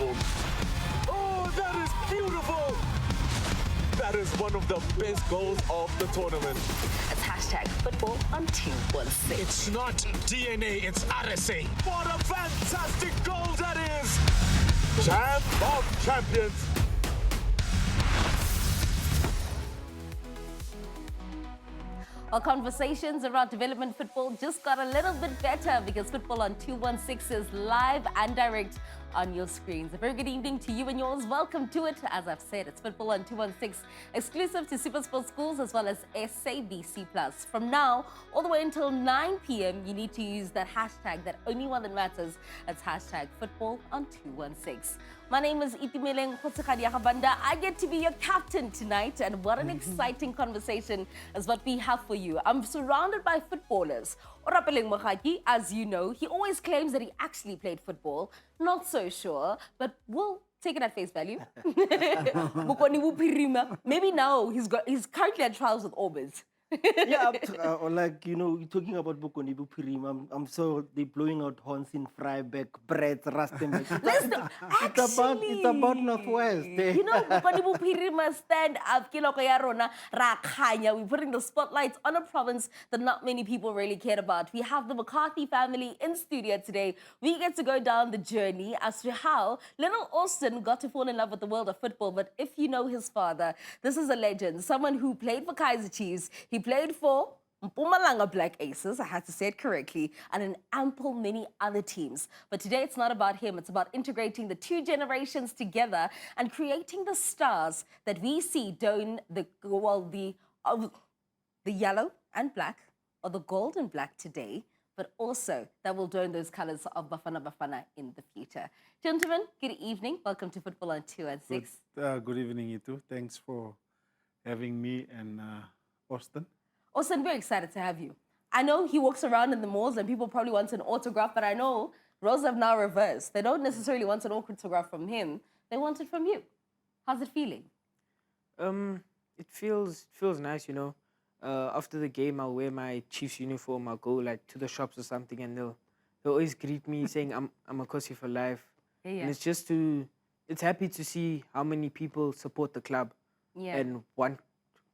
beautiful. Oh, that is beautiful. That is one of the best goals of the tournament. It's hashtag football on 216. It's not DNA, it's RSA. What a fantastic goal that is. Champ of champions. Our conversations around development football just got a little bit better because Football on 216 is live and direct on your screens. A very good evening to you and yours. Welcome to it. As I've said, it's Football on 216, exclusive to SuperSport schools as well as SABC+. From now all the way until 9 p.m, you need to use that hashtag, that only one that matters. It's hashtag Football on 216. My name is Itimeleng Khotsekgadiagabanda. I get to be your captain tonight, and what an exciting conversation is what we have for you. I'm surrounded by footballers. Orapeleng McCarthy, as you know, he always claims that he actually played football. Not so sure, but we'll take it at face value. Maybe now he's currently at trials with Orbis. Yeah, like, you know, you're talking about Bokoni Bupirim. I'm so they're blowing out horns in Freiberg, Brett, Rustenburg. It's about Northwest. You know, Bokoni Bupirim stand up, Kilokaya Rona, Rakhanya. We're putting the spotlights on a province that not many people really care about. We have the McCarthy family in studio today. We get to go down the journey as to how little Austin got to fall in love with the world of football. But if you know his father, this is a legend, someone who played for KAIZER Chiefs. He played for Mpumalanga Black Aces, I had to say it correctly, and an ample many other teams. But today it's not about him, it's about integrating the two generations together and creating the stars that we see doing the yellow and black, or the gold and black today, but also that will don those colors of Bafana Bafana in the future. Gentlemen, good evening. Welcome to Football on 216. Good evening, Itu. Thanks for having me and Austin. Austin, we're excited to have you. I know he walks around in the malls and people probably want an autograph, but I know roles have now reversed. They don't necessarily want an autograph from him. They want it from you. How's it feeling? It feels nice, you know. After the game, I'll wear my Chiefs uniform. I'll go like to the shops or something, and they'll always greet me saying I'm a Kosi for life. Yeah. And it's happy to see how many people support the club and want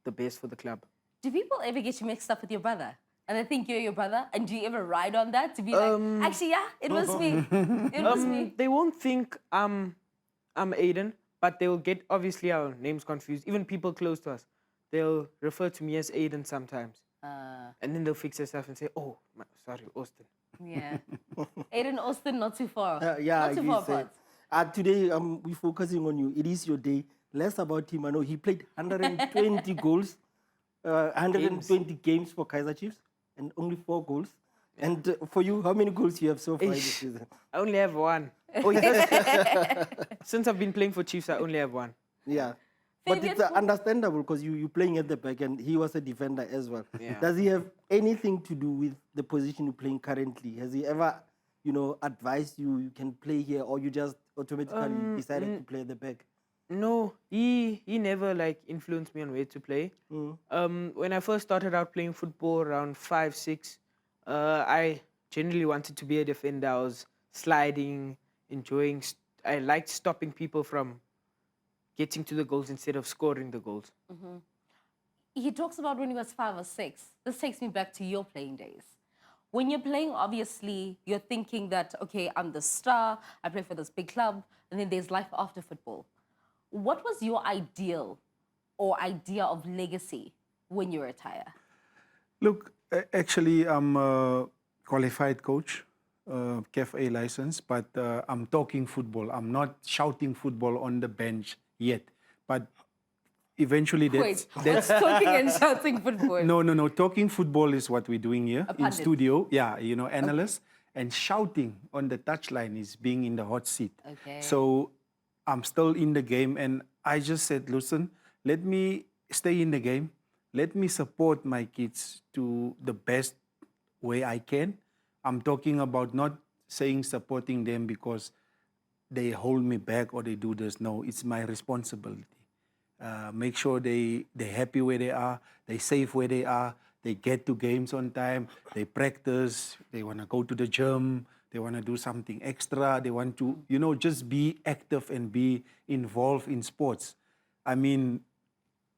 the best for the club. Do people ever get you mixed up with your brother? And they think you're your brother? And do you ever ride on that to be like, actually, yeah, it was me. It was me. They won't think I'm Aiden, but they'll get obviously our names confused. Even people close to us, they'll refer to me as Aiden sometimes. And then they'll fix themselves and say, oh, sorry, Austin. Yeah. Aiden, Austin, not too far. Yeah, not too far apart. Today, we're focusing on you. It is your day. Less about him. I know he played 120 goals, 120 games for KAIZER Chiefs, and only 4 goals. Yeah. And for you, how many goals you have so far this season? I only have 1. Since I've been playing for Chiefs, I only have 1. Yeah. But it's understandable because you're playing at the back and he was a defender as well. Yeah. Does he have anything to do with the position you're playing currently? Has he ever, you know, advised you can play here, or you just automatically decided to play at the back? No, he never like influenced me on where to play. When I first started out playing football around 5, 6, I generally wanted to be a defender. I was sliding, enjoying. I liked stopping people from getting to the goals instead of scoring the goals. He talks about when he was 5 or 6. This takes me back to your playing days. When you're playing, obviously, you're thinking that, okay, I'm the star, I play for this big club, and then there's life after football. What was your ideal or idea of legacy when you retire? Look, actually, I'm a qualified coach, CAF A license, but I'm talking football. I'm not shouting football on the bench yet. But eventually that's talking and shouting football. No. Talking football is what we're doing here in studio. Yeah, you know, analysts. Okay. And shouting on the touchline is being in the hot seat. Okay. So I'm still in the game, and I just said, listen, let me stay in the game. Let me support my kids to the best way I can. I'm talking about not saying supporting them because they hold me back or they do this. No, it's my responsibility. Make sure they're happy where they are, they're safe where they are, they get to games on time, they practice, they want to go to the gym, They want to do something extra. They want to, just be active and be involved in sports. I mean,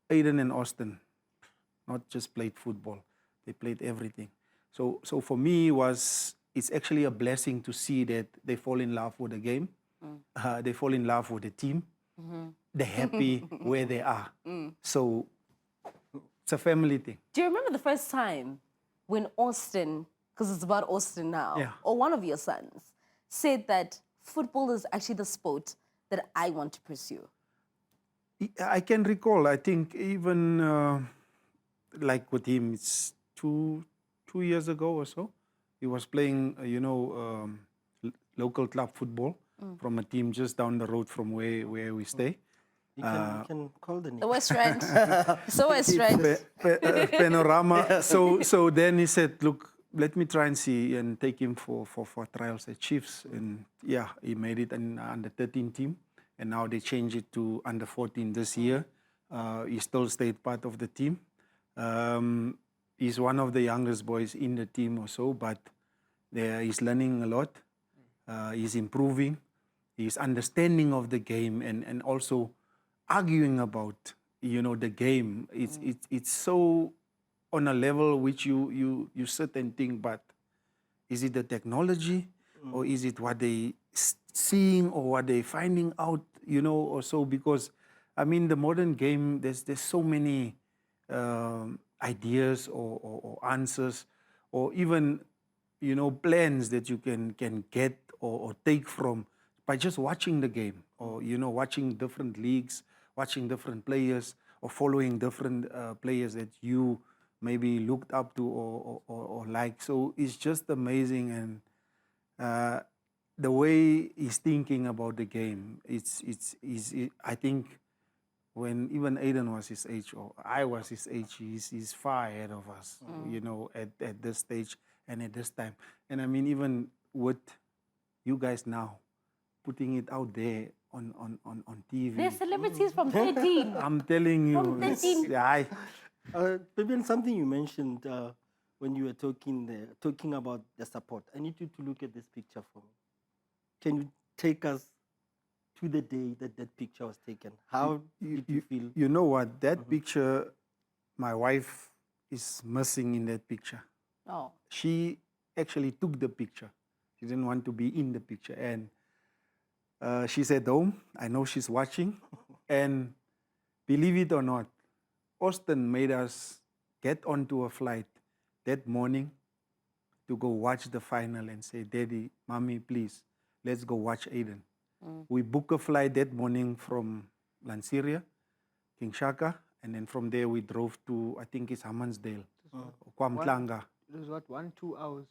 Aiden and Austin, not just played football. They played everything. So for me, it's actually a blessing to see that they fall in love with the game. They fall in love with the team. They're happy where they are. So it's a family thing. Do you remember the first time when Austin, because it's about Austin now, or one of your sons, said that football is actually the sport that I want to pursue? I can recall, I think even like with him, it's two years ago or so. He was playing, local club football from a team just down the road from where we stay. You can call the name. The West Rand. So West Rand. Panorama. So then he said, look, let me try and see and take him for trials at Chiefs. And yeah, he made it in under 13 team. And now they changed it to under 14 this year. He still stayed part of the team. He's one of the youngest boys in the team or so, but he's learning a lot. He's improving. He's understanding of the game and also arguing about, the game. It's so on a level which you sit and think, but is it the technology or is it what they seeing or what they finding out, or so? Because, I mean, the modern game, there's so many ideas or answers or even, plans that you can get or take from by just watching the game or, watching different leagues, watching different players or following different players that you maybe looked up to or like. So it's just amazing. And the way he's thinking about the game, I think when even Aiden was his age or I was his age, he's far ahead of us, at this stage and at this time. And I mean, even with you guys now, putting it out there on TV. They're celebrities from 13. I'm telling you. From 13. Fabian, something you mentioned when you were talking about the support. I need you to look at this picture for me. Can you take us to the day that picture was taken? How did you feel? You know what? That picture, my wife is missing in that picture. Oh. She actually took the picture. She didn't want to be in the picture. And she's at home. I know she's watching. And believe it or not, Austin made us get onto a flight that morning to go watch the final and say, Daddy, Mommy, please, let's go watch Aiden. We booked a flight that morning from Lanseria, King Shaka, and then from there we drove to, I think it's Hammansdale, Kwamtlanga. It was what, 1-2 hours?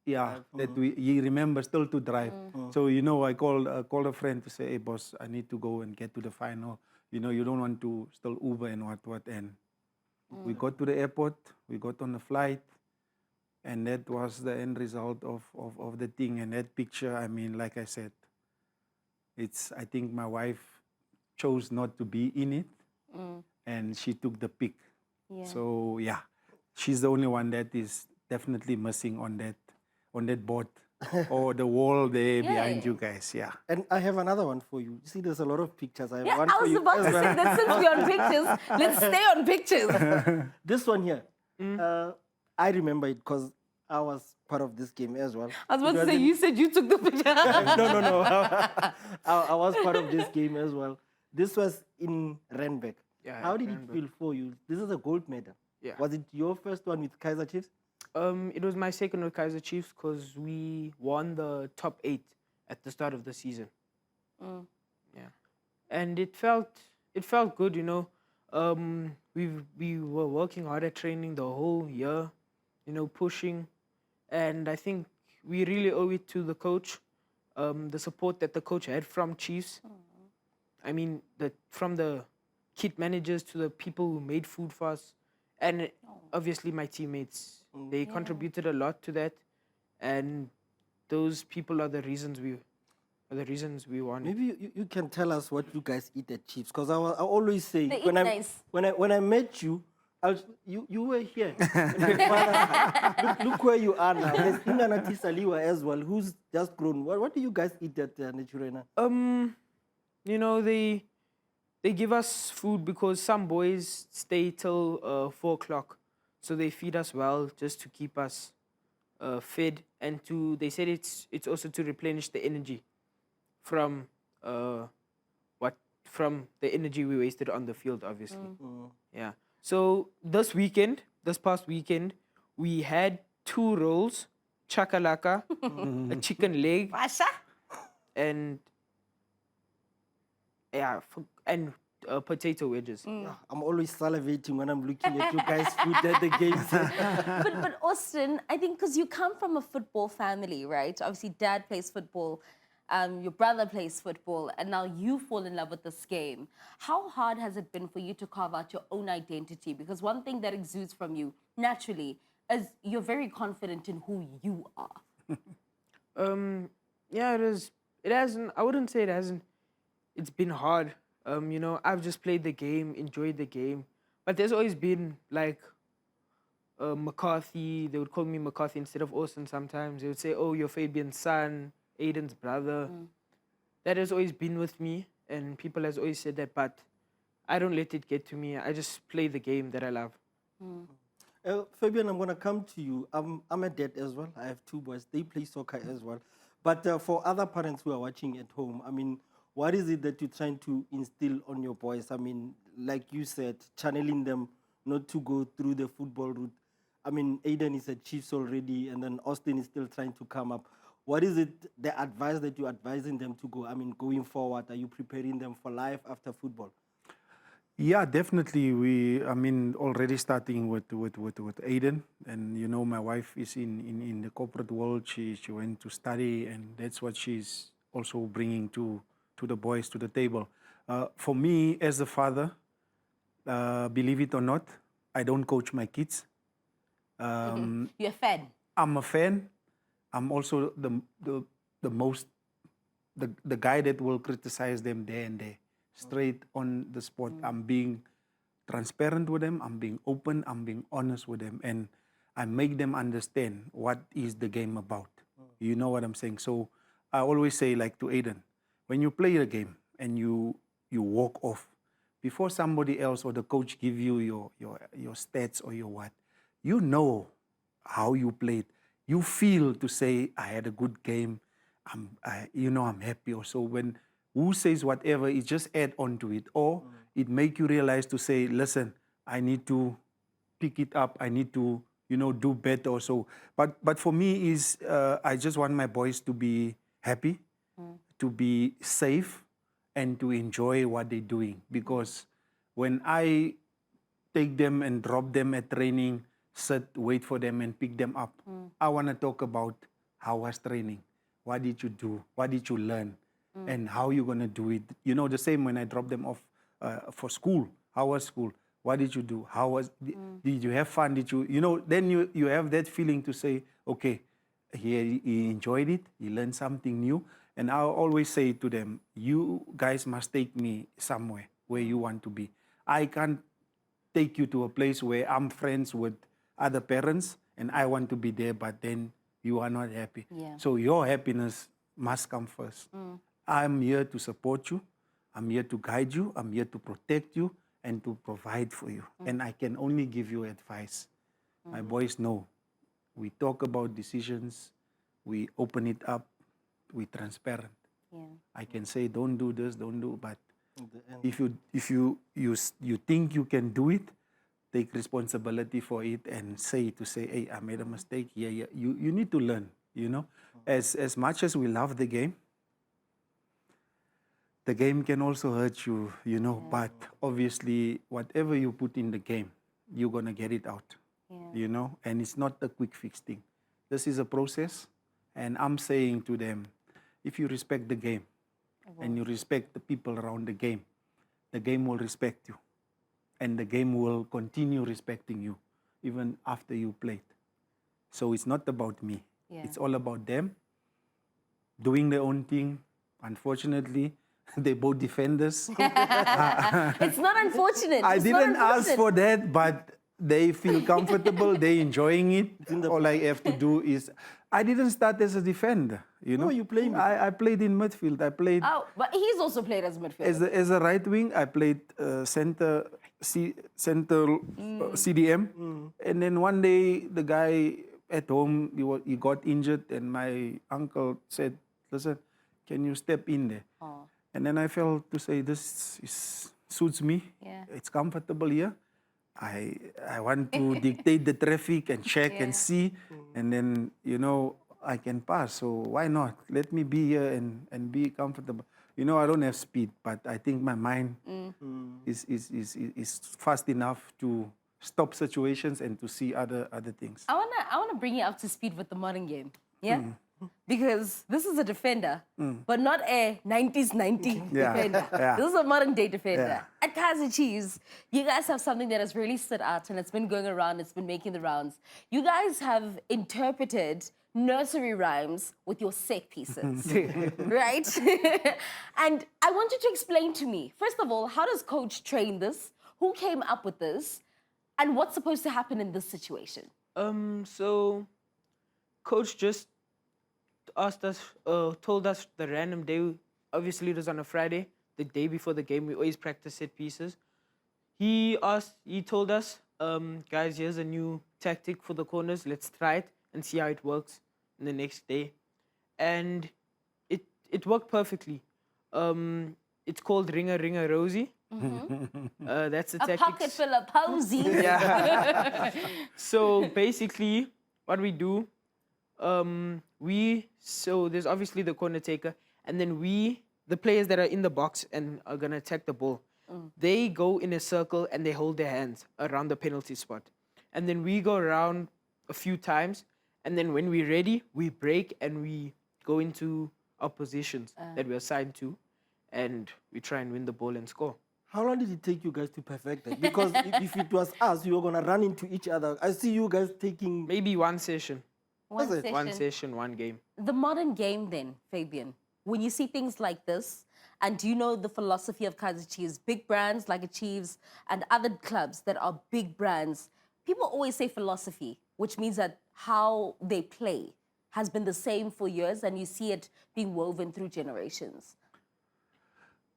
Yeah, that he remembers still to drive. So, I called a friend to say, hey, boss, I need to go and get to the final. You don't want to still Uber and what. And we got to the airport, we got on the flight, and that was the end result of the thing. And that picture, I mean, like I said, I think my wife chose not to be in it, and she took the pic. Yeah. So, yeah, she's the only one that is definitely missing on that board or the wall there behind you guys. Yeah. And I have another one for you. You see, there's a lot of pictures. I have Yeah, one I for was you about as to well. say that since we're on pictures, let's stay on pictures. This one here, I remember it because I was part of this game as well. I was about to say, you said you took the picture. No. I was part of this game as well. This was in Randburg. Yeah, How did Randburg. it feel for you? This is a gold medal. Yeah. Was it your first one with KAIZER Chiefs? It was my second with KAIZER Chiefs because we won the top 8 at the start of the season. Yeah, and it felt good, We were working hard at training the whole year, pushing, and I think we really owe it to the coach, the support that the coach had from Chiefs. I mean, from the kit managers to the people who made food for us, and obviously my teammates. They contributed a lot to that, and those people are the reasons we won. Maybe you can tell us what you guys eat at Chiefs, because I always say They eat nice. when I met you, You were here. Look where you are now. There's Inganati Saliwa as well, who's just grown. What do you guys eat at Naturena? You know, they give us food because some boys stay till 4 o'clock. So they feed us well just to keep us fed, and they said it's also to replenish the energy from from the energy we wasted on the field, obviously. Yeah. So this past weekend, we had 2 rolls, chakalaka, a chicken leg, and potato wedges. I'm always salivating when I'm looking at you guys' food at the games. But Austin, I think because you come from a football family, right? Obviously, dad plays football, your brother plays football, and now you fall in love with this game. How hard has it been for you to carve out your own identity? Because one thing that exudes from you, naturally, is you're very confident in who you are. Yeah, it is. It hasn't. I wouldn't say it hasn't. It's been hard. You know, I've just played the game, enjoyed the game, but there's always been like McCarthy. They would call me McCarthy instead of Austin. Sometimes they would say, "Oh, you're Fabian's son, Aiden's brother." That has always been with me, and people has always said that. But I don't let it get to me. I just play the game that I love. Fabian, I'm gonna come to you. I'm a dad as well. I have 2 boys. They play soccer as well. But for other parents who are watching at home, I mean, what is it that you're trying to instill on your boys? I mean, like you said, channeling them not to go through the football route. I mean, Aiden is at Chiefs already, and then Austin is still trying to come up. What is it, the advice that you're advising them to go? I mean, going forward, are you preparing them for life after football? Yeah, definitely. Already starting with Aiden, and you know, my wife is in the corporate world. She went to study, and that's what she's also bringing to the boys to the table. For me, as a father, believe it or not, I don't coach my kids. You're a fan. I'm a fan. I'm also the guy that will criticize them there and there, straight on the spot. I'm being transparent with them. I'm being open. I'm being honest with them, and I make them understand what is the game about. You know what I'm saying? So I always say, like to Aiden, when you play a game and you walk off, before somebody else or the coach give you your stats or your what, you know how you played. You feel to say, I had a good game. I'm happy. Or so when who says whatever, it just add on to it, or it make you realize to say, listen, I need to pick it up. I need to do better or so. But for me is I just want my boys to be happy, to be safe, and to enjoy what they're doing. Because when I take them and drop them at training, sit, wait for them and pick them up, I want to talk about how was training. What did you do? What did you learn? And how you going to do it? You know, the same when I drop them off for school. How was school? What did you do? How was, did you have fun? Did you, then you have that feeling to say, okay, he enjoyed it. He learned something new. And I always say to them, you guys must take me somewhere where you want to be. I can't take you to a place where I'm friends with other parents and I want to be there, but then you are not happy. Yeah. So your happiness must come first. I'm here to support you. I'm here to guide you. I'm here to protect you and to provide for you. And I can only give you advice. My boys know. We talk about decisions. We open it up. We're transparent. Yeah. I can say, don't do this, don't do, but if you think you can do it, take responsibility for it and say, hey, I made a mistake. Yeah. You need to learn, As much as we love the game can also hurt you, but obviously whatever you put in the game, you're going to get it out, and it's not a quick fix thing. This is a process, and I'm saying to them, if you respect the game and you respect the people around the game will respect you, and the game will continue respecting you even after you played. So it's not about me. Yeah. It's all about them doing their own thing. Unfortunately, they're both defenders. It's not unfortunate. I It's didn't not ask for that, but they feel comfortable, they enjoying it. All I have to do is, I didn't start as a defender, you know. No, you played I played in midfield. I played Oh, but he's also played as a midfielder. as a right wing. I played center CDM, and then one day the guy at home he got injured, and my uncle said, "Listen, can you step in there?" Oh. And then I felt to say, suits me. Yeah. It's comfortable here. I want to dictate the traffic and check and see, and then, you know, I can pass. So why not? Let me be here and be comfortable. You know, I don't have speed, but I think my mind is fast enough to stop situations and to see other things. I wanna bring you up to speed with the modern game. Yeah? Because this is a defender, but not a 90s defender. Yeah. This is a modern day defender. Yeah. At KAIZER Chiefs, you guys have something that has really stood out and it's been going around, it's been making the rounds. You guys have interpreted nursery rhymes with your set pieces, right? And I want you to explain to me, first of all, how does coach train this? Who came up with this? And what's supposed to happen in this situation? So coach just asked us, told us the random day. Obviously, it was on a Friday, the day before the game. We always practice set pieces. He told us, guys, here's a new tactic for the corners. Let's try it and see how it works in the next day. And it worked perfectly. It's called Ringer Ringer Rosie. That's the tactic. A pocket full of posies. Yeah. So basically, what we do, so there's obviously the corner taker, and then the players that are in the box and are gonna attack the ball, they go in a circle and they hold their hands around the penalty spot, and then we go around a few times, and then when we're ready, we break and we go into our positions that we're assigned to, and we try and win the ball and score. How long did it take you guys to perfect that? Because if it was us, you were going to run into each other. I see you guys taking... Maybe one session. One it? session. One session, one game. The modern game then, Fabian, when you see things like this, and do you know the philosophy of KAIZER Chiefs, big brands like the Chiefs and other clubs that are big brands, people always say philosophy, which means that how they play has been the same for years and you see it being woven through generations.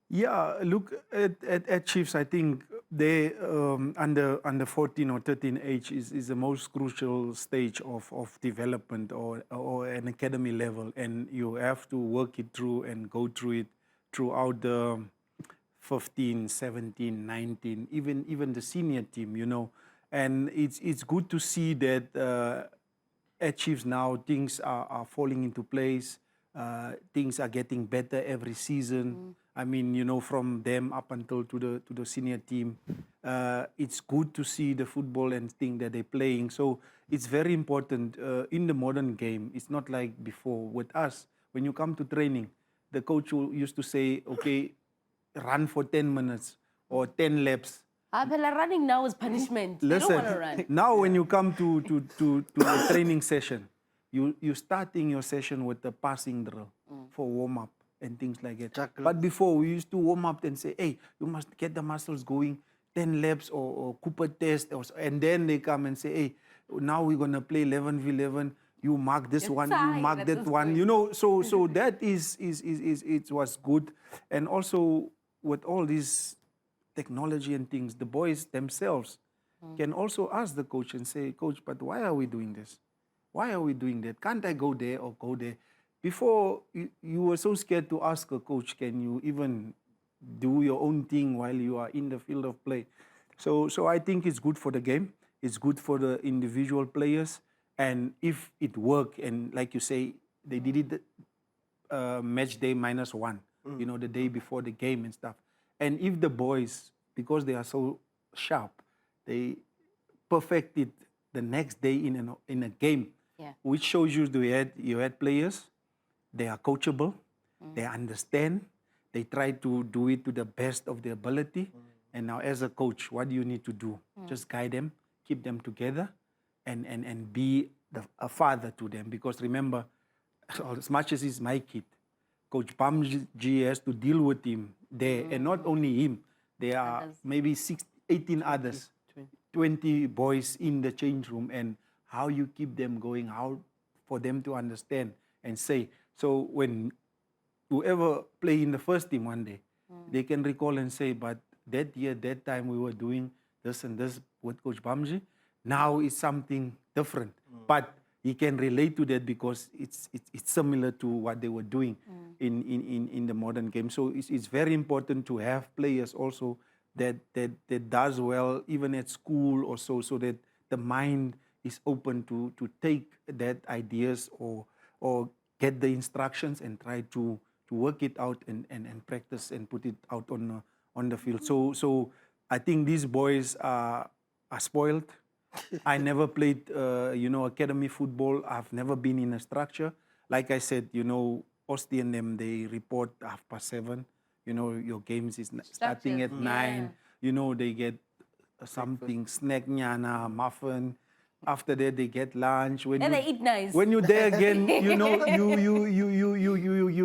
Yeah, look, at Chiefs, I think they under 14 or 13 age is the most crucial stage of development or an academy level, and you have to work it through and go through it throughout the 15, 17, 19, even the senior team, you know. And it's good to see that at Chiefs now things are falling into place. Things are getting better every season. I mean, you know, from them up until to the senior team, it's good to see the football and thing that they're playing. So it's very important in the modern game. It's not like before. With us, when you come to training, the coach used to say, okay, run for 10 minutes or 10 laps. But running now is punishment. Listen, you don't want to run. now when you come to a training session, you're starting your session with the passing drill for warm-up and things like that. But before, we used to warm up and say, hey, you must get the muscles going, 10 laps or Cooper test. And then they come and say, hey, now we're going to play 11v11. You mark this one, you mark that one. You know, so that it was good. And also, with all this technology and things, the boys themselves can also ask the coach and say, coach, but why are we doing this? Why are we doing that? Can't I go there or go there? Before, you were so scared to ask a coach, can you even do your own thing while you are in the field of play? So I think it's good for the game. It's good for the individual players. And if it worked, and like you say, they did it match day -1, you know, the day before the game and stuff. And if the boys, because they are so sharp, they perfected the next day in a game, which shows you you had players. They are coachable, they understand, they try to do it to the best of their ability. And now as a coach, what do you need to do? Just guide them, keep them together, and be a father to them. Because remember, as much as he's my kid, Coach Pam G has to deal with him there. And not only him, there are maybe 18 others, 20 boys in the change room, and how you keep them going, how for them to understand and say. So when whoever play in the first team one day, they can recall and say, but that year, that time we were doing this and this with Coach Bamji. Now it's something different. But he can relate to that because it's similar to what they were doing in the modern game. So it's very important to have players also that does well even at school or so that the mind is open to take that ideas or get the instructions and try to work it out and practice and put it out on the field. So I think these boys are spoiled. I never played, academy football. I've never been in a structure. Like I said, Osti and them, they report 7:30. Your games is starting at 9. They get something, snack, nyana, muffin. After that, they get lunch. They eat nice. When you're there again, you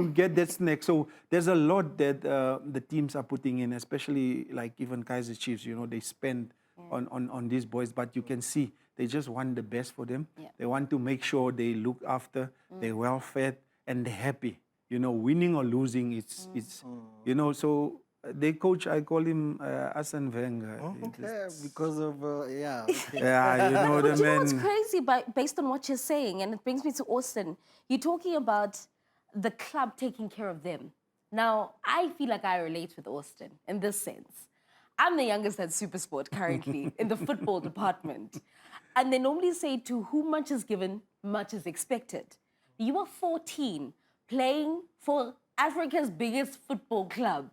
get that snack. So there's a lot that the teams are putting in, especially like even KAIZER Chiefs. They spend on these boys, but you can see they just want the best for them. Yeah. They want to make sure they look after, they're well fed, and they're happy. Winning or losing, it's so they coach, I call him Arsene Wenger. Okay, because of, okay. Yeah, the But you know man. what's crazy, based on what you're saying, and it brings me to Austin, you're talking about the club taking care of them. Now, I feel like I relate with Austin in this sense. I'm the youngest at SuperSport currently in the football department. And they normally say to whom much is given, much is expected. You are 14 playing for Africa's biggest football club.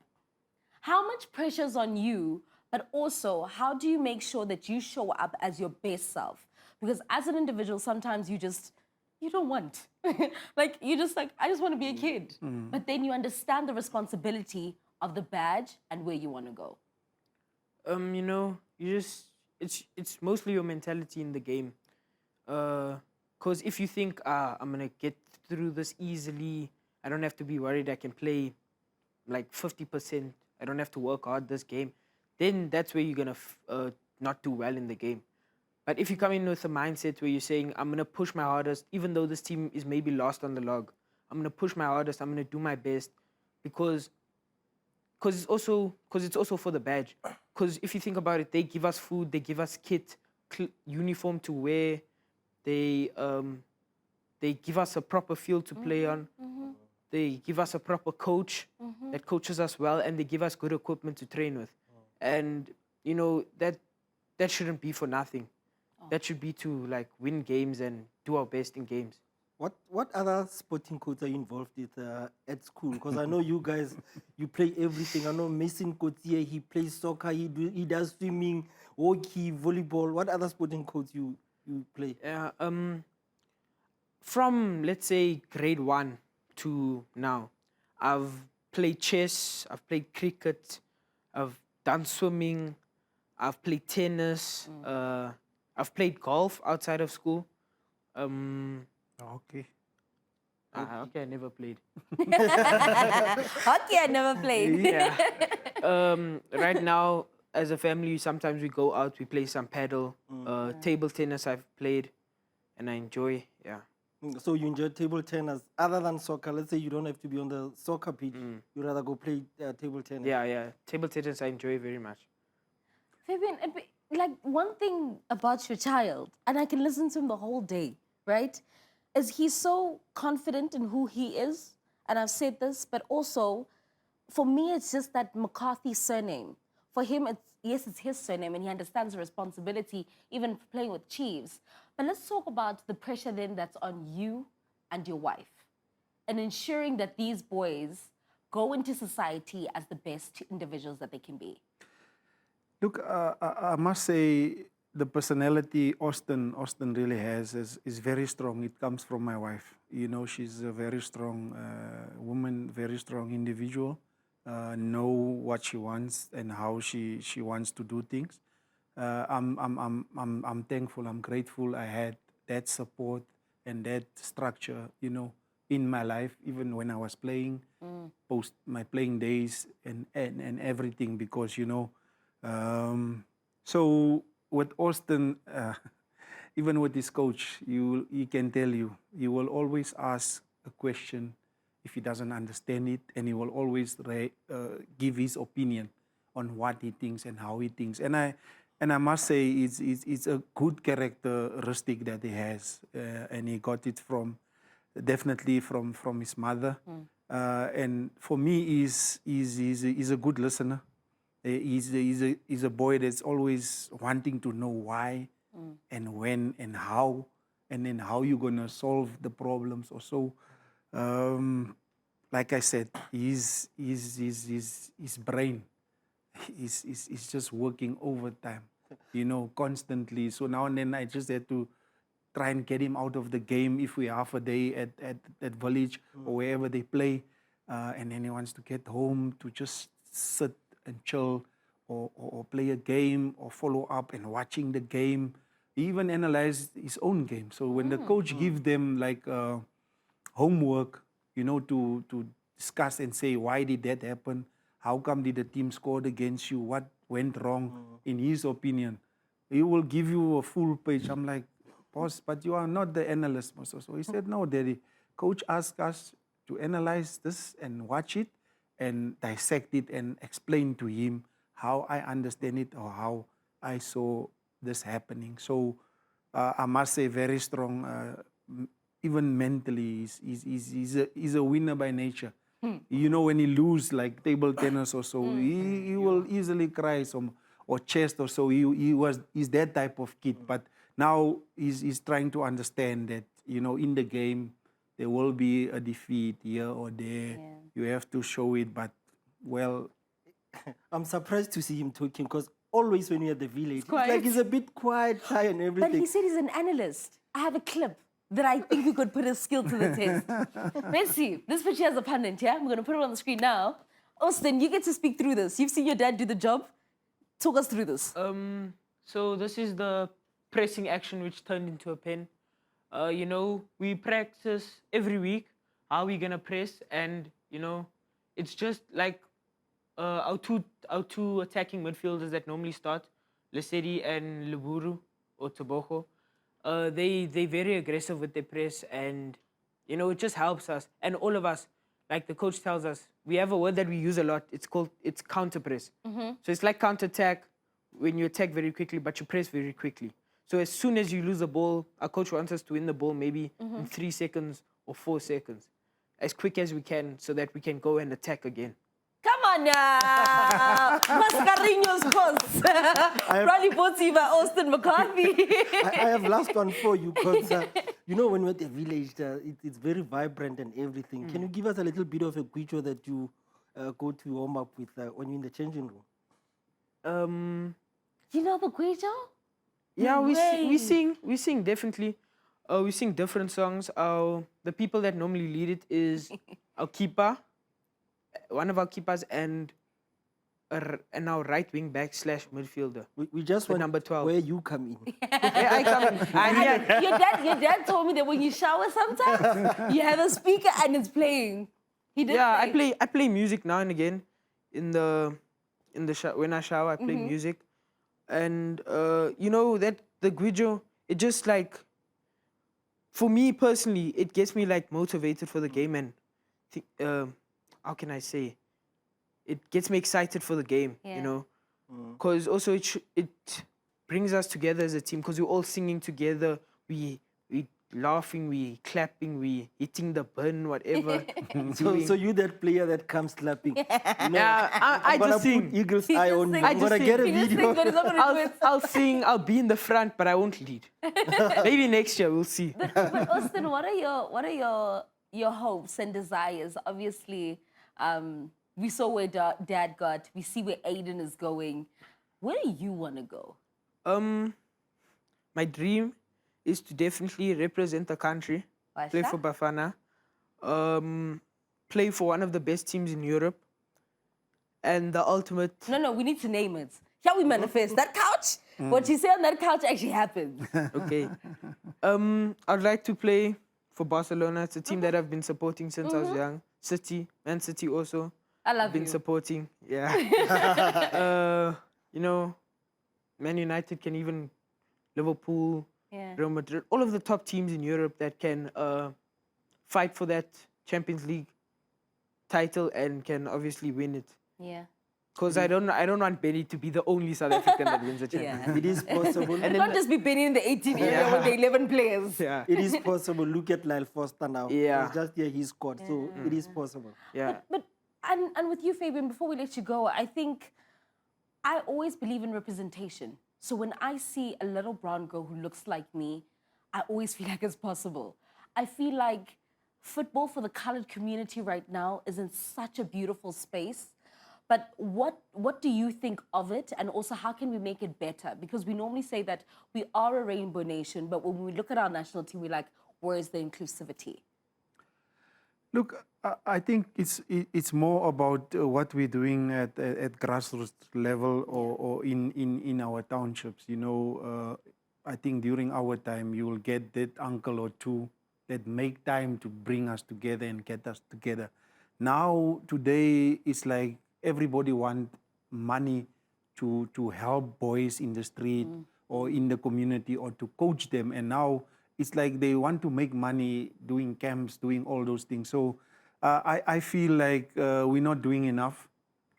How much pressure's on you, but also how do you make sure that you show up as your best self? Because as an individual, sometimes you don't want. I just want to be a kid. But then you understand the responsibility of the badge and where you want to go. It's mostly your mentality in the game. Because if you think, I'm going to get through this easily, I don't have to be worried, I can play like 50%, I don't have to work hard this game, then that's where you're going to not do well in the game. But if you come in with a mindset where you're saying, I'm going to push my hardest, even though this team is maybe lost on the log, I'm going to push my hardest, I'm going to do my best, because it's also for the badge. Because if you think about it, they give us food, they give us kit, uniform to wear, they give us a proper field to play on, they give us a proper coach that coaches us well, and they give us good equipment to train with. And, that shouldn't be for nothing. That should be to win games and do our best in games. What other sporting codes are you involved with at school? Because I know you guys, you play everything. I know Mason Cotier, he plays soccer, he does swimming, hockey, volleyball. What other sporting codes you play? Yeah, from, let's say, grade 1 to now, I've played chess, I've played cricket, I've done swimming, I've played tennis, I've played golf outside of school. Okay. Hockey I never played. Hockey I never played. Yeah. Right now, as a family, sometimes we go out, we play some paddle. Table tennis I've played, and I enjoy, yeah. So you enjoy table tennis other than soccer? Let's say you don't have to be on the soccer pitch. You'd rather go play table tennis. Yeah. Table tennis I enjoy very much. Fabian, one thing about your child, and I can listen to him the whole day, right? Is he's so confident in who he is, and I've said this, but also, for me, it's just that McCarthy surname. For him, it's his surname, and he understands the responsibility, even for playing with Chiefs. But let's talk about the pressure then that's on you and your wife, and ensuring that these boys go into society as the best individuals that they can be. Look, I must say the personality Austin really has is very strong. It comes from my wife. She's a very strong woman, very strong individual. Know what she wants and how she wants to do things. I'm thankful. I'm grateful. I had that support and that structure, in my life, even when I was playing, post my playing days and everything, because so with Austin, even with his coach, he can tell you, he will always ask a question if he doesn't understand it, and he will always give his opinion on what he thinks and how he thinks. And I must say, it's a good characteristic that he has, and he got it definitely from his mother. And for me, he's a good listener. He's a boy that's always wanting to know why and when and how, and then how you're gonna solve the problems or so. Like I said, his brain is just working overtime, constantly. So now and then I just had to try and get him out of the game if we half a day at village or wherever they play, and then he wants to get home to just sit and chill or play a game or follow up and watching the game. He even analyzed his own game. So when the coach gives them like homework, to discuss and say, why did that happen? How come did the team scored against you? What went wrong in his opinion? He will give you a full page. I'm like, boss, but you are not the analyst. So he said, no, Daddy. Coach asked us to analyze this and watch it and dissect it and explain to him how I understand it or how I saw this happening. So I must say, very strong. Even mentally, he's a winner by nature. When he lose like table tennis or so, he will easily cry or chest or so. He's that type of kid. But now he's trying to understand that, in the game, there will be a defeat here or there. Yeah. You have to show it, but, well... I'm surprised to see him talking, because always when you're at the village, it's like he's a bit quiet, shy and everything. But he said he's an analyst. I have a clip that I think we could put his skill to the test. Let's see. This picture has a pundit, yeah? I'm going to put it on the screen now. Austin, you get to speak through this. You've seen your dad do the job. Talk us through this. So this is the pressing action which turned into a pen. We practice every week how we're going to press, and, it's just like our two attacking midfielders that normally start, Lesedi and Leburu or Tebogo. They're very aggressive with their press, and, it just helps us. And all of us, like the coach tells us, we have a word that we use a lot. It's counter press. So it's like counter attack when you attack very quickly, but you press very quickly. So as soon as you lose the ball, our coach wants us to win the ball maybe in 3 seconds or 4 seconds, as quick as we can, so that we can go and attack again. Come on now! Mascarinho's course. Ronnie Botsi by Austin McCarthy. I have last one for you, because, when we're at the village, it's very vibrant and everything. Can you give us a little bit of a guicho that you go to warm up with when you're in the changing room? You know the guicho? Yeah, we sing definitely. We sing different songs. The people that normally lead it is our keeper, one of our keepers, and our right wing back / midfielder. We just want number 12. Where you come in. Yeah, I come in. Your dad told me that when you shower sometimes, you have a speaker and it's playing. He did. Yeah, I play music now and again. When I shower, I play music. And, that the guijo, it just like, for me personally, it gets me like motivated for the game, and how can I say? It gets me excited for the game, because also it brings us together as a team, because we're all singing together, we laughing, we clapping, we hitting the bun, whatever. So you that player that comes clapping. I just sing. Put Eagle's eye on you. I'm gonna get a video. I'll sing. I'll be in the front, but I won't lead. Maybe next year we'll see. But Austin, what are your hopes and desires? Obviously, we saw where Dad got. We see where Aiden is going. Where do you want to go? My dream is to definitely represent the country, play for Bafana, play for one of the best teams in Europe, and the ultimate... No, we need to name it. Shall we manifest? That couch? What you say on that couch actually happened. Okay. I'd like to play for Barcelona. It's a team that I've been supporting since I was young. Man City also. I love been you. Supporting. Yeah. Man United can even Liverpool, Real Madrid, all of the top teams in Europe that can fight for that Champions League title and can obviously win it. Yeah. Because I don't want Benny to be the only South African that wins a Champions League. It is possible. And not just be Benny in the 18 area with the 11 players. Yeah. It is possible. Look at Lyle Foster now. Yeah. It's just here he scored. So it is possible. Yeah. But and with you, Fabian, before we let you go, I think I always believe in representation. So when I see a little brown girl who looks like me, I always feel like it's possible. I feel like football for the colored community right now is in such a beautiful space. But what do you think of it? And also, how can we make it better? Because we normally say that we are a rainbow nation, but when we look at our national team, we're like, where is the inclusivity? Look, I think it's more about what we're doing at grassroots level or in our townships. You know, I think during our time, you will get that uncle or two that make time to bring us together and get us together. Now, today, it's like everybody want money to help boys in the street or in the community or to coach them. And now it's like they want to make money doing camps, doing all those things. So I feel like we're not doing enough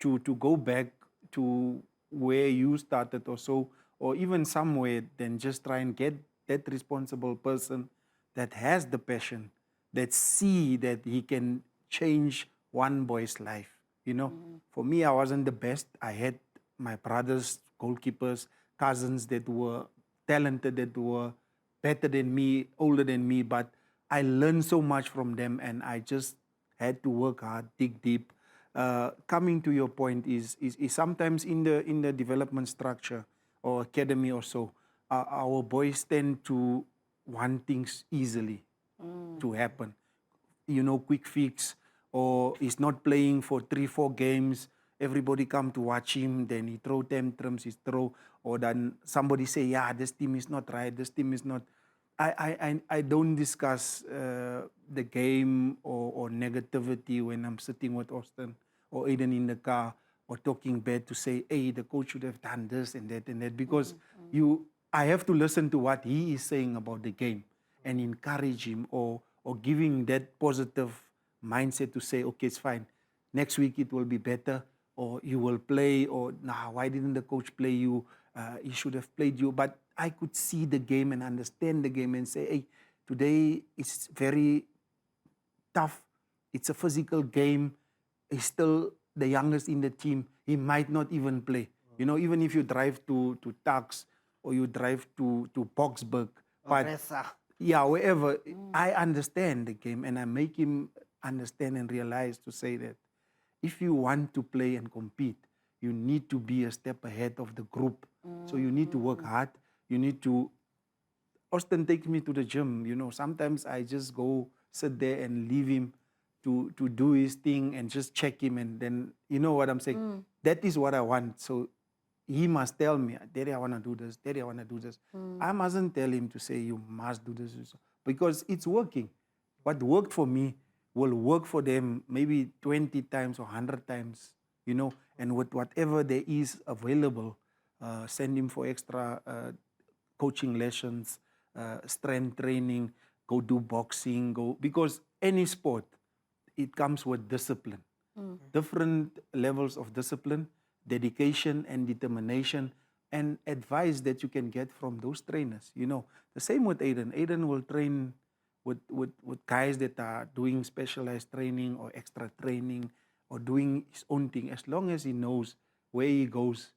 to go back to where you started or so, or even somewhere, then just try and get that responsible person that has the passion, that see that he can change one boy's life. You know, for me, I wasn't the best. I had my brothers, goalkeepers, cousins that were talented, that were better than me, older than me, but I learned so much from them, and I just had to work hard, dig deep. Coming to your point is sometimes in the development structure or academy or so, our boys tend to want things easily to happen. You know, quick fix, or he's not playing for 3-4 games. Everybody come to watch him, then he throw tantrums, or then somebody say, yeah, this team is not right, this team is not. I don't discuss the game or negativity when I'm sitting with Austin or Aiden in the car or talking bad to say, hey, the coach should have done this and that, because I have to listen to what he is saying about the game and encourage him or giving that positive mindset to say, okay, it's fine. Next week it will be better, or you will play, or nah, why didn't the coach play you? He should have played you. But I could see the game and understand the game and say, hey, today it's very tough. It's a physical game. He's still the youngest in the team. He might not even play. You know, even if you drive to Tuks or you drive to Boksburg, but yeah, wherever, I understand the game and I make him understand and realize to say that if you want to play and compete, you need to be a step ahead of the group. So you need to work hard. You need to. Austin takes me to the gym. You know, sometimes I just go sit there and leave him to do his thing and just check him, and then you know what I'm saying. That is what I want. So he must tell me, Daddy, I want to do this. Daddy, I want to do this. I mustn't tell him to say you must do this, because it's working. What worked for me will work for them maybe 20 times or 100 times, you know, and with whatever there is available, send him for extra coaching lessons, strength training, go do boxing, because any sport, it comes with discipline, different levels of discipline, dedication and determination, and advice that you can get from those trainers. You know, the same with Aiden. Aiden will train with guys that are doing specialized training or extra training or doing his own thing. As long as he knows where he goes,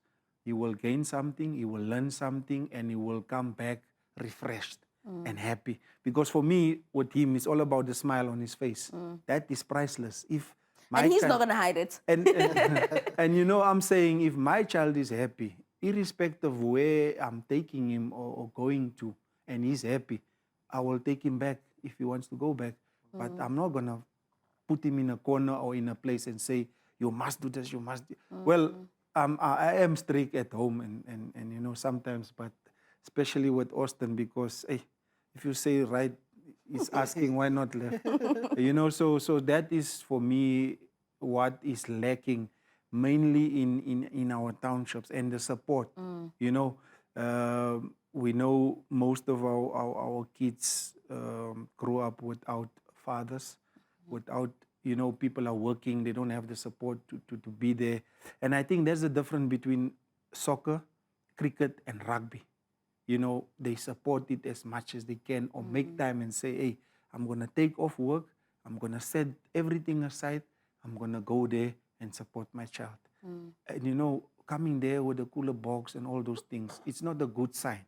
he will gain something, he will learn something, and he will come back refreshed and happy. Because for me, with him, it's all about the smile on his face. That is priceless. And he's not going to hide it. And you know, I'm saying, if my child is happy, irrespective of where I'm taking him or going to, and he's happy, I will take him back if he wants to go back. But I'm not going to put him in a corner or in a place and say, you must do this, you must do. Well, I am strict at home and you know, sometimes, but especially with Austin, because hey, if you say right, he's asking why not left. You know, so that is for me what is lacking mainly in our townships, and the support. You know, We know most of our kids grow up without fathers, without, people are working, they don't have the support to be there. And I think there's a difference between soccer, cricket, and rugby. They support it as much as they can, or make time and say, hey, I'm going to take off work, I'm going to set everything aside, I'm going to go there and support my child. And coming there with a cooler box and all those things, it's not a good sign.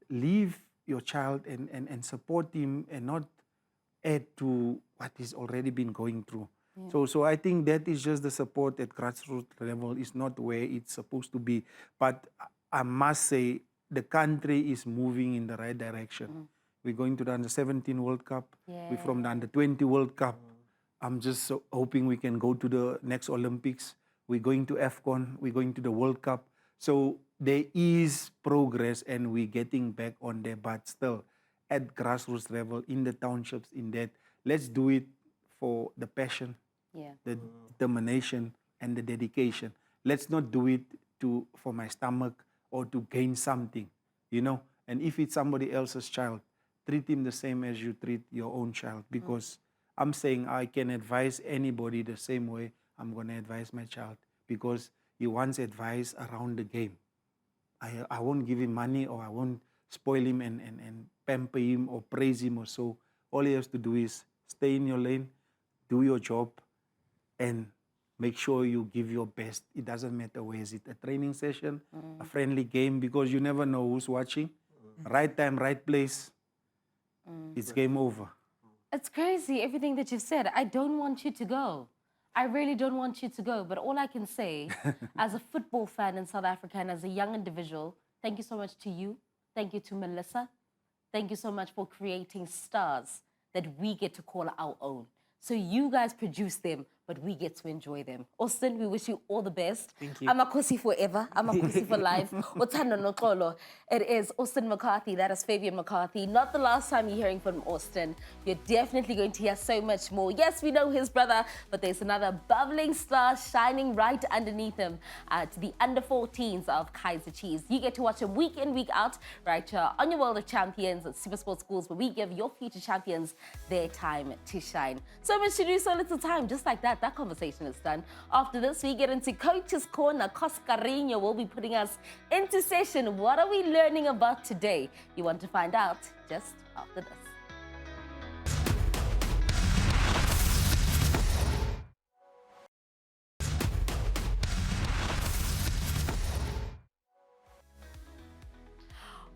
Leave your child and support him and not add to what he's already been going through. So I think that is just the support at grassroots level is not where it's supposed to be. But I must say the country is moving in the right direction. We're going to the Under-17 World Cup. We're from the Under-20 World Cup. I'm just hoping we can go to the next Olympics. We're going to AFCON. We're going to the World Cup. So there is progress and we're getting back on there. But still, at grassroots level, in the townships, in that, let's do it for the passion, the determination, and the dedication. Let's not do it for my stomach or to gain something, And if it's somebody else's child, treat him the same as you treat your own child. Because I'm saying I can advise anybody the same way I'm going to advise my child. Because he wants advice around the game. I won't give him money, or I won't spoil him and pamper him or praise him or so. All he has to do is stay in your lane, do your job, and make sure you give your best. It doesn't matter where is it, a training session, a friendly game, because you never know who's watching. Right time, right place, it's game over. It's crazy, everything that you've said. I don't want you to go. I really don't want you to go. But all I can say, as a football fan in South Africa and as a young individual, thank you so much to you. Thank you to Melissa. Thank you so much for creating stars that we get to call our own. So you guys produce them, but we get to enjoy them. Austin, we wish you all the best. Thank you. I'm a Kosi forever. I'm a Kosi for life. It is Austin McCarthy. That is Fabian McCarthy. Not the last time you're hearing from Austin. You're definitely going to hear so much more. Yes, we know his brother, but there's another bubbling star shining right underneath him to the under-14s of KAIZER Chiefs. You get to watch him week in, week out, right here on your World of Champions at SuperSport Schools, where we give your future champions their time to shine. So much to do, so little time. Just like that, that conversation is done. After this, we get into Coach's Corner. Coscarino will be putting us into session. What are we learning about today? You want to find out just after this.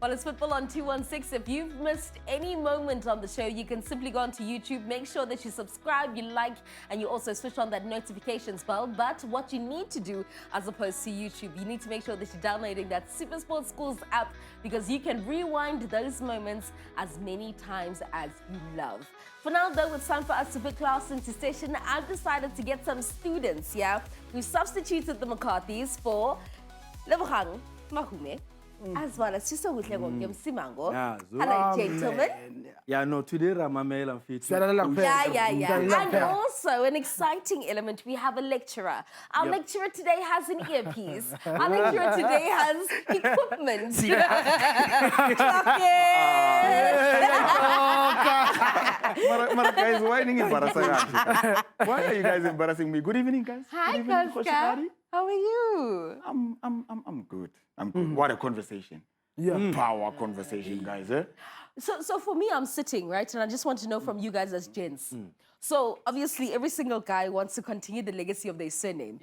Well, it's Football on 216. If you've missed any moment on the show, you can simply go onto YouTube. Make sure that you subscribe, you like, and you also switch on that notifications bell. But what you need to do, as opposed to YouTube, you need to make sure that you're downloading that SuperSport Schools app, because you can rewind those moments as many times as you love. For now, though, it's time for us to put class into session. I've decided to get some students, We've substituted the McCarthys for Lebogang Mahume, as well as Sisobuhle Simango. Hello, gentlemen. Yeah, no, today Ramamela fit. And also, an exciting element, we have a lecturer. Our lecturer today has an earpiece. Our lecturer today has equipment. Guys, why are you guys embarrassing me? Good evening, guys. Hi, Good evening, Coach Kari. How are you? I'm good. I'm good. What a conversation. Power conversation, guys. So for me, I'm sitting, right? And I just want to know from you guys as gents. So obviously, every single guy wants to continue the legacy of their surname.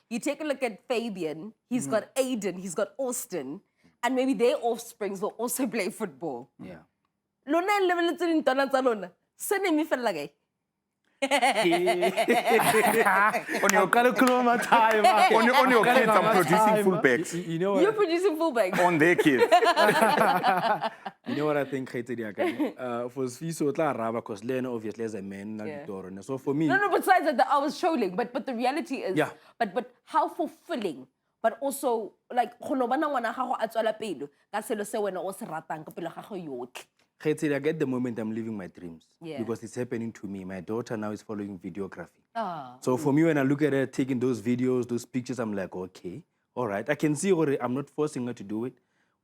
You take a look at Fabian. He's got Aiden. He's got Austin. And maybe their offsprings will also play football. Lona surname lagay. On your time. On your kids, I'm producing fullbacks. You know what? You're producing fullbacks. On their kids. You know what I think, for Sfiso, because Lena obviously is a man. So for me. No, besides that, I was trolling. But the reality is, but how fulfilling. But also, like, I get the moment I'm living my dreams. Because it's happening to me. My daughter now is following videography. So for me, when I look at her taking those videos, those pictures, I'm like, okay, all right, I can see I'm not forcing her to do it.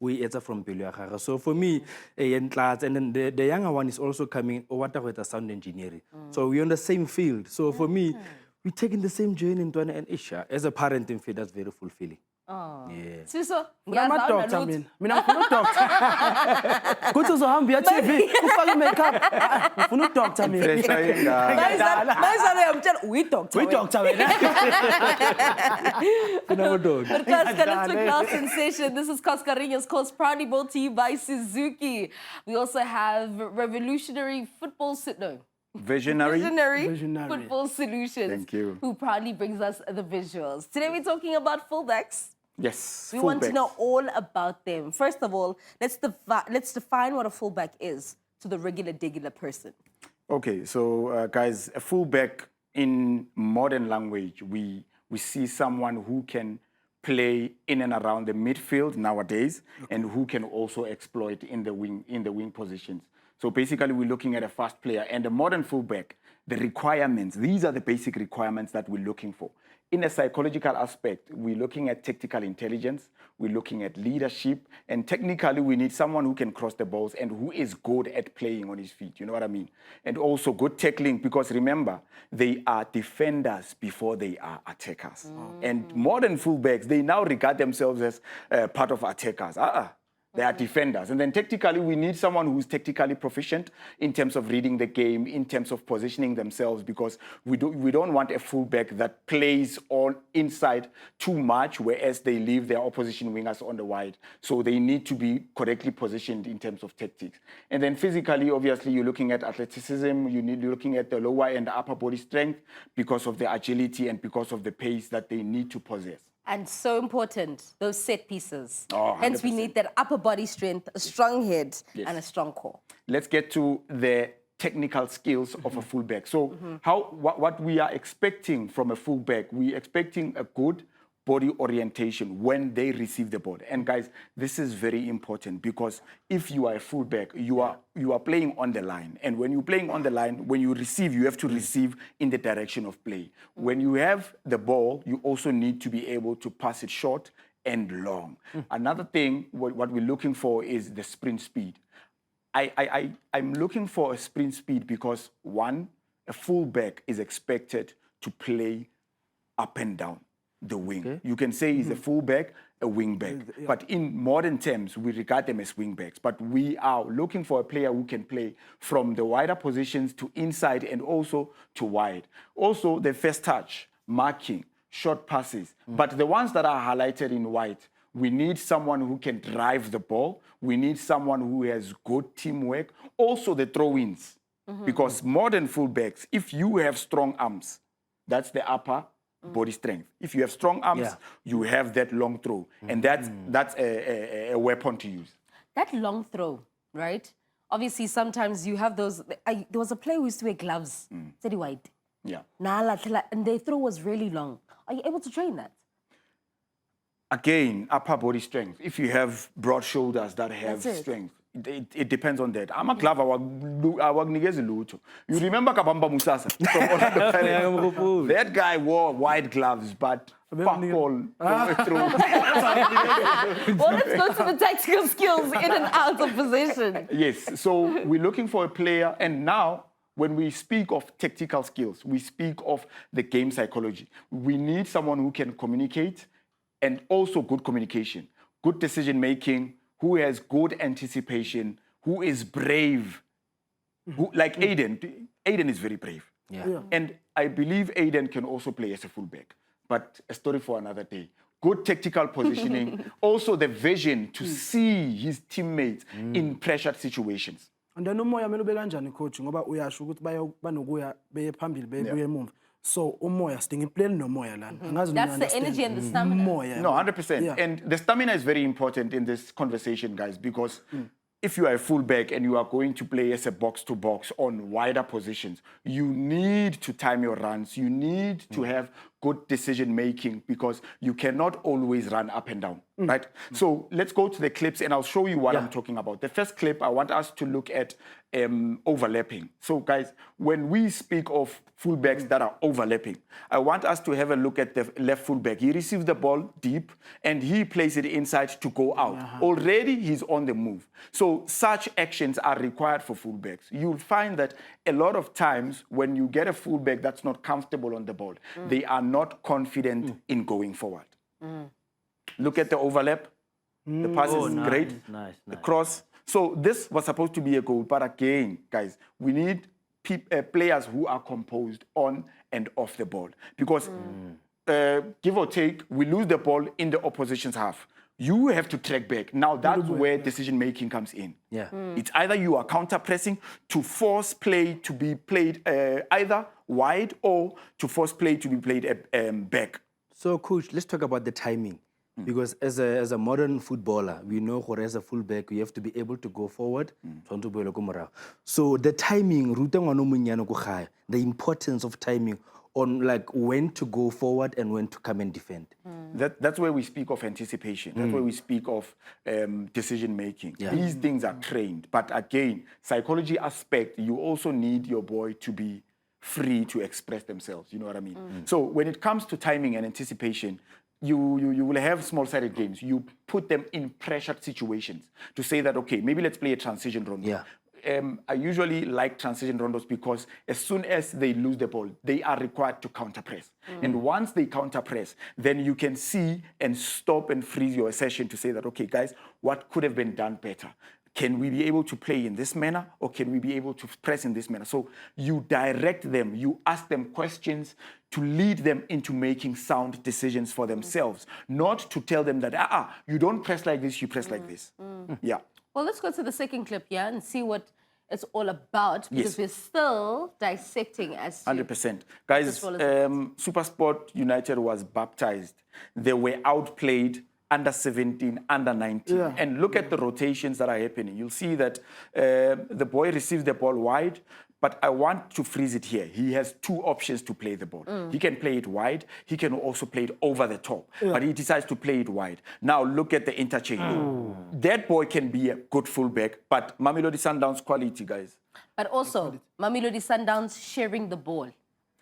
It's from Pelu. So for me, and then the younger one is also coming, with sound engineering. So we're on the same field. So for me, we're taking the same journey into an Isha. As a parent in field, that's very fulfilling. Oh. Yeah. Siso, I'm a doctor, I mean. I'm a doctor. Go to the home, be a TV. Who makeup? I'm a doctor, I mean. We doctor. We doctor. But let's take our sensation. This is Cascarinhas Course, proudly brought to you by Suzuki. We also have Revolutionary Football Visionary Football Solutions. Thank you. Who proudly brings us the visuals. Today we're talking about fullbacks. Yes. We want to know all about them. First of all, let's define what a fullback is to the regular person. Okay, so guys, a fullback in modern language, we see someone who can play in and around the midfield nowadays, and who can also exploit in the wing positions. So basically, we're looking at a fast player, and the modern fullback, the requirements, these are the basic requirements that we're looking for. In a psychological aspect, we're looking at tactical intelligence, we're looking at leadership, and technically we need someone who can cross the balls and who is good at playing on his feet, you know what I mean? And also good tackling, because remember, they are defenders before they are attackers. And modern fullbacks, they now regard themselves as part of attackers. They are defenders. And then tactically, we need someone who's tactically proficient in terms of reading the game, in terms of positioning themselves, because we don't want a fullback that plays all inside too much, whereas they leave their opposition wingers on the wide. So they need to be correctly positioned in terms of tactics. And then physically, obviously, you're looking at athleticism, you're looking at the lower and the upper body strength because of the agility and because of the pace that they need to possess. And so important, those set pieces. Oh, hence, we need that upper body strength, a strong head, Yes. and a strong core. Let's get to the technical skills of a fullback. So what we are expecting from a fullback, we're expecting a good body orientation when they receive the ball. And guys, this is very important, because if you are a fullback, you are playing on the line. And when you're playing on the line, when you receive, you have to receive in the direction of play. When you have the ball, you also need to be able to pass it short and long. Another thing, what we're looking for is the sprint speed. I'm looking for a sprint speed because, one, a fullback is expected to play up and down the wing. Okay. You can say he's a fullback, a wingback. Yeah. But in modern terms, we regard them as wingbacks. But we are looking for a player who can play from the wider positions to inside and also to wide. Also, the first touch, marking, short passes. But the ones that are highlighted in white, we need someone who can drive the ball. We need someone who has good teamwork. Also, the throw-ins. Because modern fullbacks, if you have strong arms, that's the upper body strength. If you have strong arms, you have that long throw. And that's a weapon to use. That long throw, right? Obviously, sometimes you have those... there was a player who used to wear gloves, very wide. Yeah. And their throw was really long. Are you able to train that? Again, upper body strength. If you have broad shoulders that have strength, it depends on that. I'm a glove. You remember Kabamba Musasa? That guy wore wide gloves, but fuck all. Well, let's go to the tactical skills in and out of position. Yes, so we're looking for a player, and now when we speak of tactical skills, we speak of the game psychology. We need someone who can communicate, and also good communication, good decision-making, who has good anticipation, who is brave. Like Aiden. Aiden is very brave. Yeah. And I believe Aiden can also play as a fullback. But a story for another day. Good tactical positioning. Also the vision to see his teammates in pressured situations. And then umoya mele bekanjani coach ngoba uyasho ukuthi banokuya beye phambili beye emumva. So umoya stingi play no moya lana. That's the energy and the stamina. No, 100%. Yeah. And the stamina is very important in this conversation, guys, because if you are a fullback and you are going to play as a box-to-box on wider positions, you need to time your runs. You need to have good decision making because you cannot always run up and down, right? So let's go to the clips and I'll show you what I'm talking about. The first clip, I want us to look at overlapping. So guys, when we speak of fullbacks that are overlapping, I want us to have a look at the left fullback. He receives the ball deep and he plays it inside to go out. Already he's on the move. So such actions are required for fullbacks. You'll find that a lot of times when you get a fullback that's not comfortable on the ball, they are not confident in going forward. Look at the overlap. The pass is great. Nice. The cross. So this was supposed to be a goal, but again, guys, we need players who are composed on and off the ball. Because give or take, we lose the ball in the opposition's half. You have to track back. Now that's where decision-making comes in. It's either you are counter-pressing to force play to be played either wide or to force play to be played back. So, Coach, let's talk about the timing. Because as a modern footballer, we know as a fullback, you have to be able to go forward. So the timing, the importance of timing on like when to go forward and when to come and defend. That's where we speak of anticipation. That's where we speak of decision making. These things are trained. But again, psychology aspect, you also need your boy to be free to express themselves. You know what I mean? So when it comes to timing and anticipation, you will have small-sided games. You put them in pressured situations to say that, okay, maybe let's play a transition rondo. I usually like transition rondos because as soon as they lose the ball, they are required to counter-press. And once they counter-press, then you can see and stop and freeze your session to say that, okay, guys, what could have been done better? Can we be able to play in this manner or can we be able to press in this manner? So you direct them, you ask them questions to lead them into making sound decisions for themselves, not to tell them that, you don't press like this, you press like this. Well, let's go to the second clip here and see what it's all about because we're still dissecting as to 100%. Guys, SuperSport United was baptized. They were outplayed under 17, under 19. And look at the rotations that are happening. You'll see that the boy receives the ball wide, but I want to freeze it here. He has two options to play the ball. He can play it wide. He can also play it over the top, but he decides to play it wide. Now look at the interchange. That boy can be a good fullback, but Mamelodi Sundowns quality, guys. But also, Mamelodi Sundowns sharing the ball.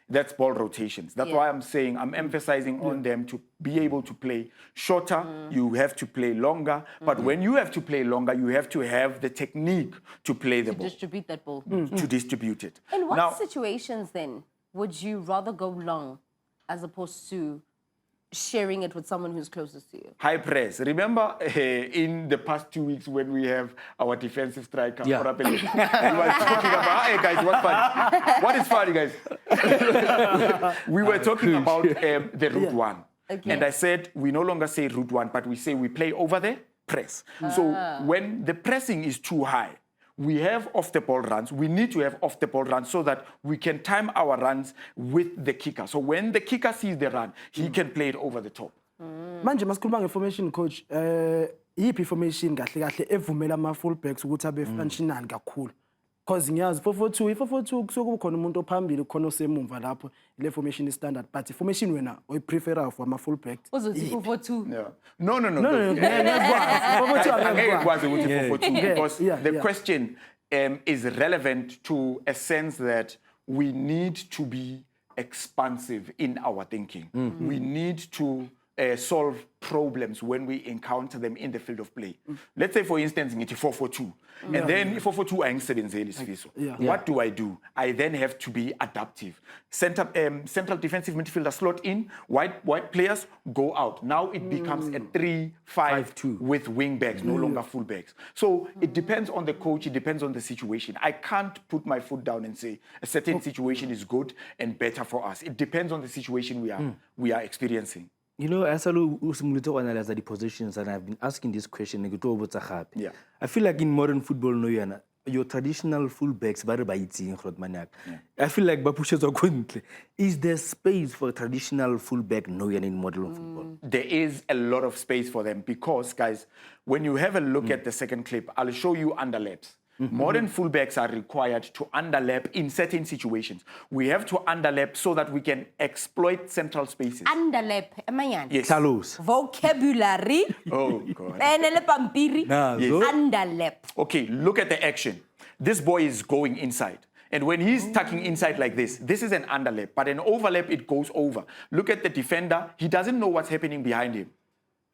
That's ball rotations. That's why I'm saying, I'm emphasizing on them to be able to play shorter. You have to play longer. But when you have to play longer, you have to have the technique to play the ball. To distribute that ball. To distribute it. In what situations, then, would you rather go long as opposed to sharing it with someone who's closest to you? High press. Remember in the past 2 weeks when we have our defensive striker, he was talking about, hey guys, what's funny? What is funny, guys? We were talking about the route one. And I said, we no longer say route one, but we say we play over the press. So when the pressing is too high, we have off-the-ball runs. We need to have off-the-ball runs so that we can time our runs with the kicker. So when the kicker sees the run, he can play it over the top. Manje masikhuluma nge-formation coach, yiphi formation kahle kahle evumela ama-fullbacks ukuthi abe functional kakhulu? Because ngiyazi 442 i442 kusuke kukhona umuntu ophambili khona osemumva lapho ile formation is standard but formation wena oyiprefera for ama fullbacks uzothi 442 no because the question is relevant to a sense that we need to be expansive in our thinking. We need to solve problems when we encounter them in the field of play. Let's say, for instance, ngithi 442. And then 442 ayingisebenzeli isifiso. What do? I then have to be adaptive. Central defensive midfielder slot in, wide players go out. Now it becomes a 3-5-2 with wing backs, no longer full backs. So it depends on the coach, it depends on the situation. I can't put my foot down and say a certain situation is good and better for us. It depends on the situation we are experiencing. You know, as I analyze the positions, and I've been asking this question, I feel like in modern football, your traditional fullbacks, I feel like is there space for traditional fullback in modern football? There is a lot of space for them because, guys, when you have a look at the second clip, I'll show you underlaps. Modern fullbacks are required to underlap in certain situations. We have to underlap so that we can exploit central spaces. Underlap, Yes. Talos. vocabulary. Oh, God. Yes. Underlap. Okay, look at the action. This boy is going inside. And when he's tucking inside like this is an underlap. But an overlap, it goes over. Look at the defender. He doesn't know what's happening behind him.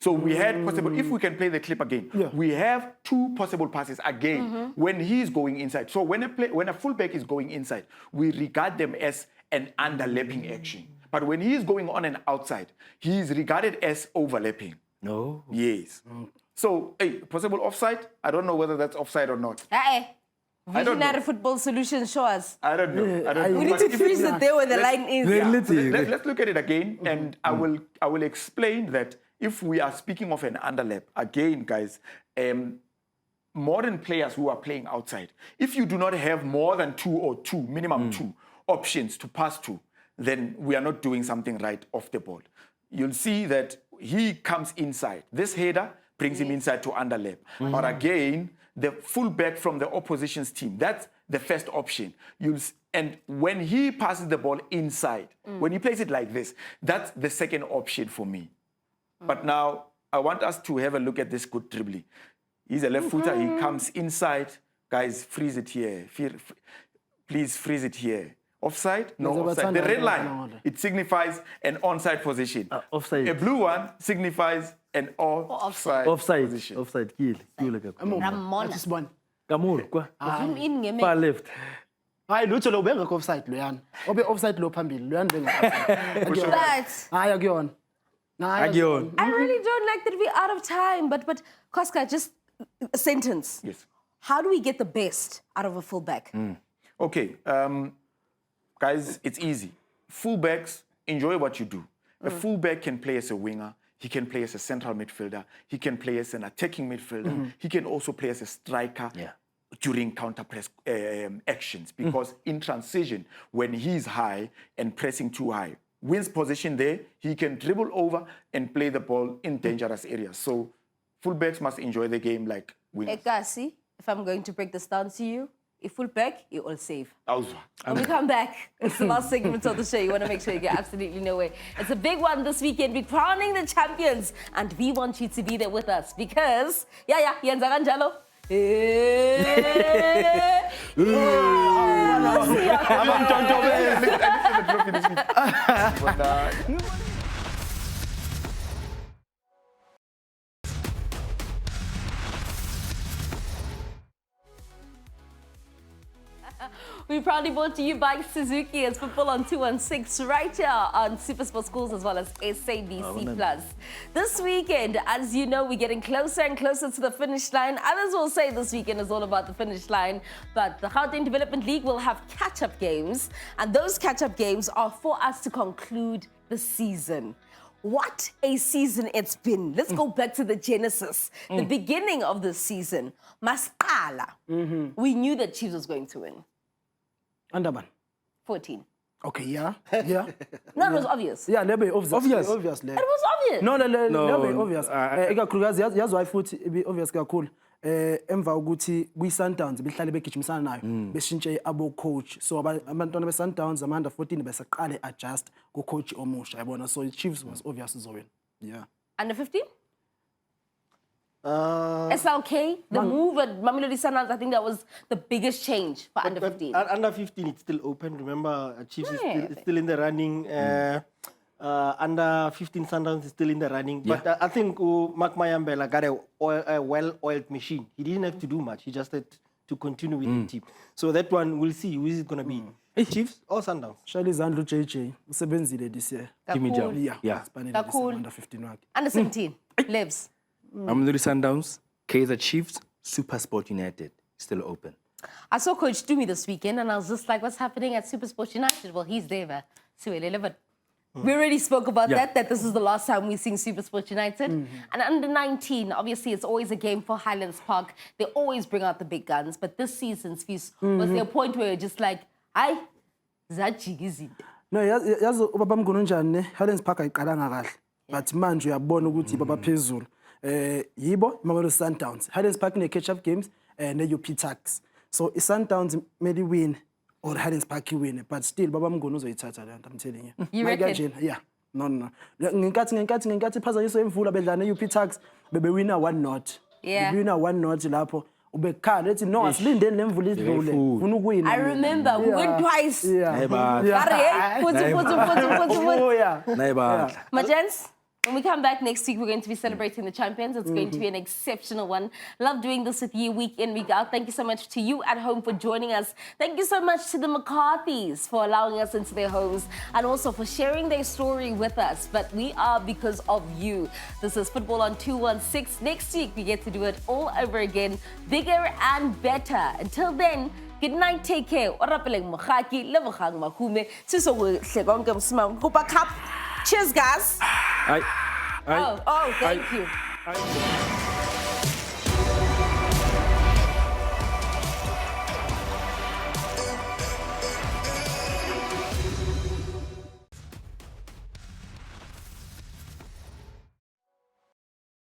So we had possible, if we can play the clip again, we have 2 possible passes again when he's going inside. So when a fullback is going inside, we regard them as an underlapping action. But when he's going on and outside, he's regarded as overlapping. No. Yes. So, possible offside? I don't know whether that's offside or not. Visionary football solutions, show us. I don't know. We need to freeze it there where the line is. Let's look at it again, and I will explain that if we are speaking of an underlap, again, guys, modern players who are playing outside, if you do not have more than 2 minimum 2 options to pass to, then we are not doing something right off the ball. You'll see that he comes inside. This header brings him inside to underlap. But again, the fullback from the opposition's team, that's the first option. And when he passes the ball inside, when he plays it like this, that's the second option for me. But now, I want us to have a look at this good dribbling. He's a left footer, he comes inside. Guys, freeze it here. Please freeze it here. Offside? No, offside. The red line, it signifies an onside position. Offside. A blue one signifies an offside position. Offside. Ramona. Kamur, kwa. Zoom in, Far left. Hayi lutho lo bengekho offside loyana. Obe offside lo phambili loyana bengekho. But Hayi akuyona. I really don't like that we're out of time. But Koska, just a sentence. Yes. How do we get the best out of a fullback? Okay, guys, it's easy. Fullbacks, enjoy what you do. A fullback can play as a winger. He can play as a central midfielder. He can play as an attacking midfielder. He can also play as a striker during counter-press actions. Because in transition, when he's high and pressing too high, wins position there, he can dribble over and play the ball in dangerous areas. So fullbacks must enjoy the game like wingers. Ekasi, if I'm going to break this down to you, if fullback, you all save. Awesome. When we come back, it's the last segment of the show. You want to make sure you get absolutely nowhere. It's a big one this weekend. We're crowning the champions, and we want you to be there with us because, yenza kanjalo. We proudly brought to you by Suzuki. It's football on 216 right here on SuperSport Schools as well as SABC+. This weekend, as you know, we're getting closer and closer to the finish line. Others will say this weekend is all about the finish line, but the Gauteng Development League will have catch-up games, and those catch-up games are for us to conclude the season. What a season it's been. Let's go back to the genesis, the beginning of the season. Masqala. We knew that Chiefs was going to win. Underban. 14. Okay, yeah. No, it was obvious. Yeah, lebe obvious. It was obvious. No, lebe obvious. Ikakhulukazi yazi why futhi ibe obvious kakhulu. Emva ukuthi kwi-Sundowns behlale begijimisana nayo beshintshe abo coach. So abantwana be-Sundowns ama-under 14 besaqale adjust ku coach omusha yabona. So Chiefs was obvious uzowina. Yeah. Under 15? SLK, the move at Mamelodi Sundowns, I think that was the biggest change for under 15. Under 15, it's still open. Remember, Chiefs is still in the running. Under 15 Sundowns is still in the running. But I think Mark Mayambela got a well-oiled machine. He didn't have to do much. He just had to continue with the team. So that one, we'll see who is it going to be. Chiefs or Sundowns? Shali Zandlu JJ usebenzile this year. Yeah. Under 15 wakhe. Under 17, Lives. Mamelodi Sundowns, KAIZER Chiefs, SuperSport United, still open. I saw Coach Dumi this weekend and I was just like, what's happening at SuperSport United? Well, he's there, man. We already spoke about that this is the last time we're seeing SuperSport United. And under 19, obviously, it's always a game for Highlands Park. They always bring out the big guns. But this season's feast was there a point where you're just like, hayi, zajigizi. No, yazi ubaba mngunu njani ne Highlands Park ayiqalanga kahle. But manje uyabona ukuthi baba phezulu. Yibo Mamelodi Sundowns. Highlands Park ne catch up games ne UP Tax. So i-Sundowns maybe win or Highlands Park win, but still Baba Mnguni uzoyithatha le nto, I'm telling you. You reckon? Yeah. No. Ngenkathi iphazanyiso emvula bedlala ne-UP Tuks bebewina 1-0. Yeah. Bebewina 1-0 lapho. Ubekhala ethi no asilindeni le mvula idlule. Ufuna ukuwina. I remember we went twice. Yeah. Oh, yeah. My gents, when we come back next week, we're going to be celebrating the champions. It's going to be an exceptional one. Love doing this with you week in, week out. Thank you so much to you at home for joining us. Thank you so much to the McCarthys for allowing us into their homes and also for sharing their story with us. But we are because of you. This is Football on 216. Next week, we get to do it all over again, bigger and better. Until then, good night, take care. Cheers, guys. Aye. Oh, thank you.